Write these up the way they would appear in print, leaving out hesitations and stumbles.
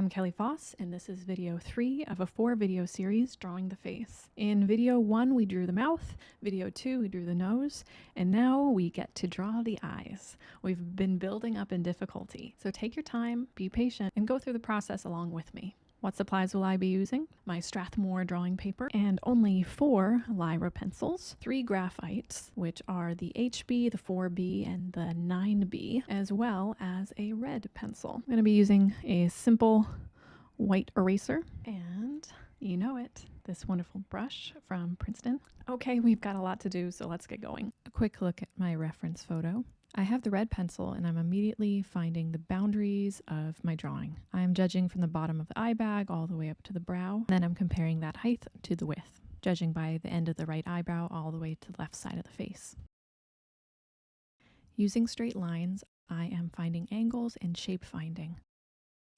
I'm Kelly Foss, and this is video 3 of a 4-video series drawing the face. In video 1, we drew the mouth, video 2, we drew the nose, and now we get to draw the eyes. We've been building up in difficulty, so take your time, be patient, and go through the process along with me. What supplies will I be using? My Strathmore drawing paper and only 4 Lyra pencils, 3 graphites, which are the HB, the 4B, and the 9B, as well as a red pencil. I'm going to be using a simple white eraser and, you know it, this wonderful brush from Princeton. Okay, we've got a lot to do, so let's get going. A quick look at my reference photo. I have the red pencil and I'm immediately finding the boundaries of my drawing. I'm judging from the bottom of the eye bag all the way up to the brow. Then I'm comparing that height to the width, judging by the end of the right eyebrow all the way to the left side of the face. Using straight lines, I am finding angles and shape finding.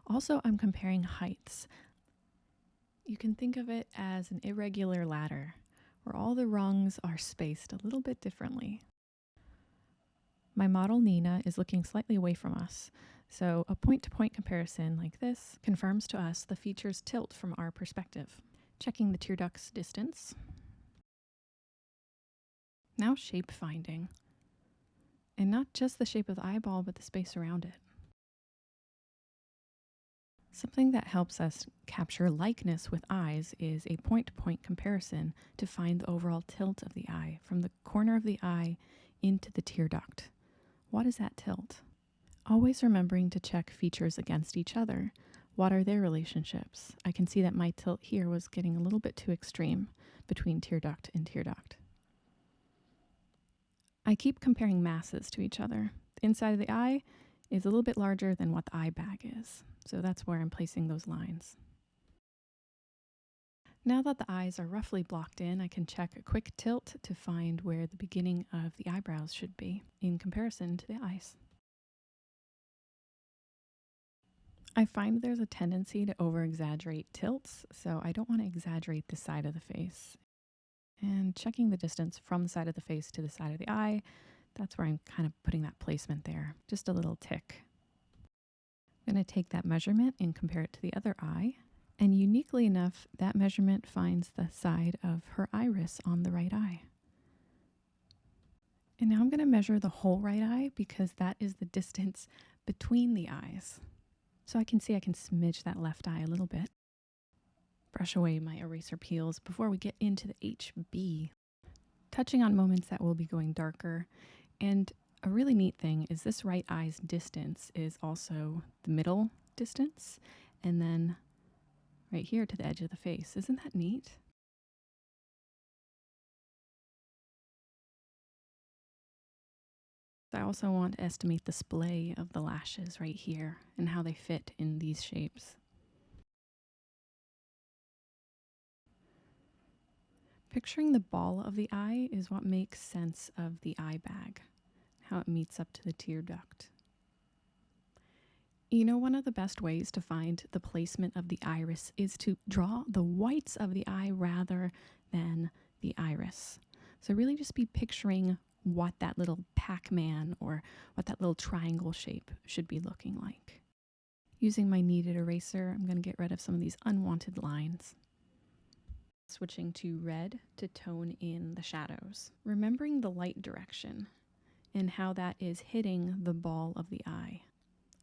Also, I'm comparing heights. You can think of it as an irregular ladder, where all the rungs are spaced a little bit differently. My model Nina is looking slightly away from us, so a point-to-point comparison like this confirms to us the feature's tilt from our perspective. Checking the tear duct's distance. Now shape finding. And not just the shape of the eyeball, but the space around it. Something that helps us capture likeness with eyes is a point-to-point comparison to find the overall tilt of the eye from the corner of the eye into the tear duct. What is that tilt? Always remembering to check features against each other. What are their relationships? I can see that my tilt here was getting a little bit too extreme between tear duct and tear duct. I keep comparing masses to each other. The inside of the eye is a little bit larger than what the eye bag is, so that's where I'm placing those lines. Now that the eyes are roughly blocked in, I can check a quick tilt to find where the beginning of the eyebrows should be in comparison to the eyes. I find there's a tendency to over-exaggerate tilts, so I don't want to exaggerate the side of the face. And checking the distance from the side of the face to the side of the eye, that's where I'm kind of putting that placement there, just a little tick. I'm going to take that measurement and compare it to the other eye. And uniquely enough, that measurement finds the side of her iris on the right eye. And now I'm going to measure the whole right eye because that is the distance between the eyes. So I can see I can smidge that left eye a little bit. Brush away my eraser peels before we get into the HB. Touching on moments that will be going darker. And a really neat thing is this right eye's distance is also the middle distance. And then right here to the edge of the face. Isn't that neat? I also want to estimate the splay of the lashes right here and how they fit in these shapes. Picturing the ball of the eye is what makes sense of the eye bag, how it meets up to the tear duct. You know, one of the best ways to find the placement of the iris is to draw the whites of the eye rather than the iris. So really just be picturing what that little Pac-Man or what that little triangle shape should be looking like. Using my kneaded eraser, I'm going to get rid of some of these unwanted lines. Switching to red to tone in the shadows. Remembering the light direction and how that is hitting the ball of the eye.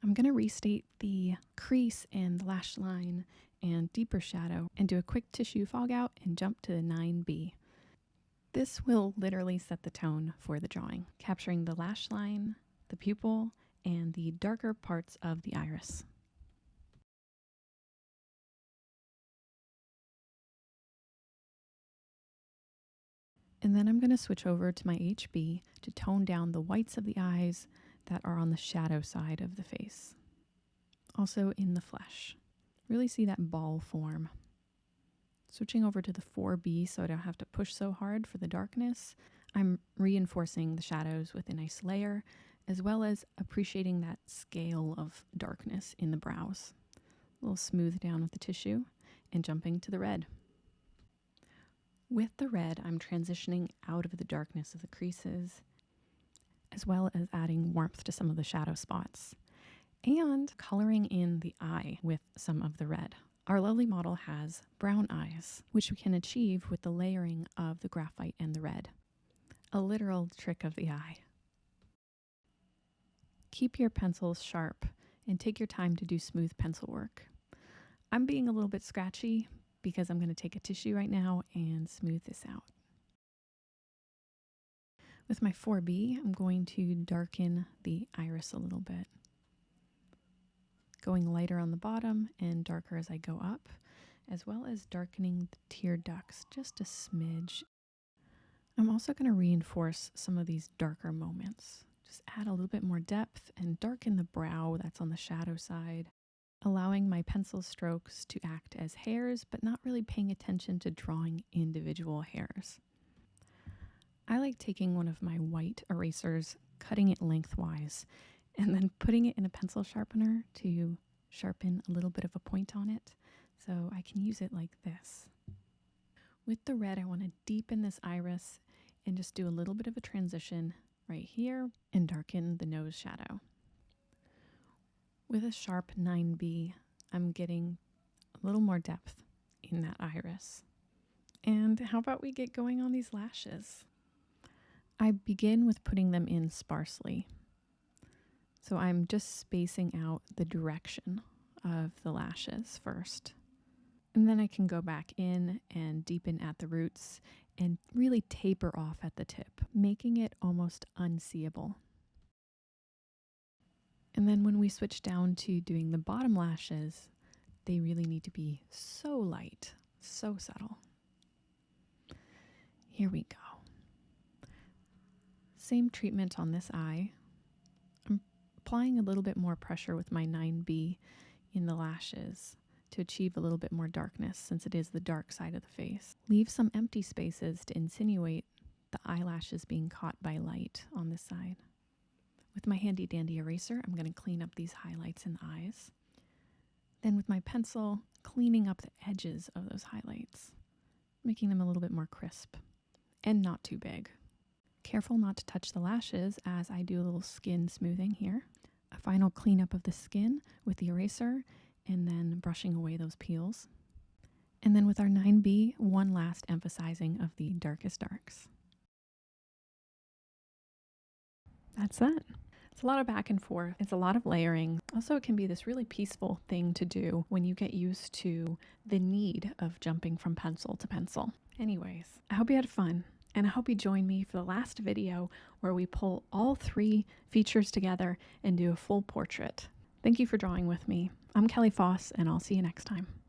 I'm going to restate the crease and lash line and deeper shadow and do a quick tissue fog out and jump to the 9B. This will literally set the tone for the drawing, capturing the lash line, the pupil, and the darker parts of the iris. And then I'm going to switch over to my HB to tone down the whites of the eyes that are on the shadow side of the face. Also in the flesh. Really see that ball form. Switching over to the 4B so I don't have to push so hard for the darkness. I'm reinforcing the shadows with a nice layer, as well as appreciating that scale of darkness in the brows. A little smooth down with the tissue and jumping to the red. With the red, I'm transitioning out of the darkness of the creases, as well as adding warmth to some of the shadow spots. and coloring in the eye with some of the red. Our lovely model has brown eyes, which we can achieve with the layering of the graphite and the red. A literal trick of the eye. Keep your pencils sharp and take your time to do smooth pencil work. I'm being a little bit scratchy because I'm going to take a tissue right now and smooth this out. With my 4B, I'm going to darken the iris a little bit, going lighter on the bottom and darker as I go up, as well as darkening the tear ducts just a smidge. I'm also going to reinforce some of these darker moments. Just add a little bit more depth and darken the brow that's on the shadow side, allowing my pencil strokes to act as hairs, but not really paying attention to drawing individual hairs. I like taking one of my white erasers, cutting it lengthwise, and then putting it in a pencil sharpener to sharpen a little bit of a point on it, so I can use it like this. With the red, I want to deepen this iris and just do a little bit of a transition right here and darken the nose shadow. With a sharp 9B, I'm getting a little more depth in that iris. And how about we get going on these lashes? I begin with putting them in sparsely. So I'm just spacing out the direction of the lashes first. And then I can go back in and deepen at the roots and really taper off at the tip, making it almost unseeable. And then when we switch down to doing the bottom lashes, they really need to be so light, so subtle. Here we go. Same treatment on this eye. I'm applying a little bit more pressure with my 9B in the lashes to achieve a little bit more darkness since it is the dark side of the face. Leave some empty spaces to insinuate the eyelashes being caught by light on this side. With my handy dandy eraser, I'm going to clean up these highlights in the eyes. Then with my pencil, cleaning up the edges of those highlights, making them a little bit more crisp and not too big. Careful not to touch the lashes as I do a little skin smoothing here. A final cleanup of the skin with the eraser and then brushing away those peels. And then with our 9B, one last emphasizing of the darkest darks. That's that. It's a lot of back and forth. It's a lot of layering. Also, it can be this really peaceful thing to do when you get used to the need of jumping from pencil to pencil. Anyways, I hope you had fun. And I hope you join me for the last video where we pull all 3 features together and do a full portrait. Thank you for drawing with me. I'm Kelly Foss, and I'll see you next time.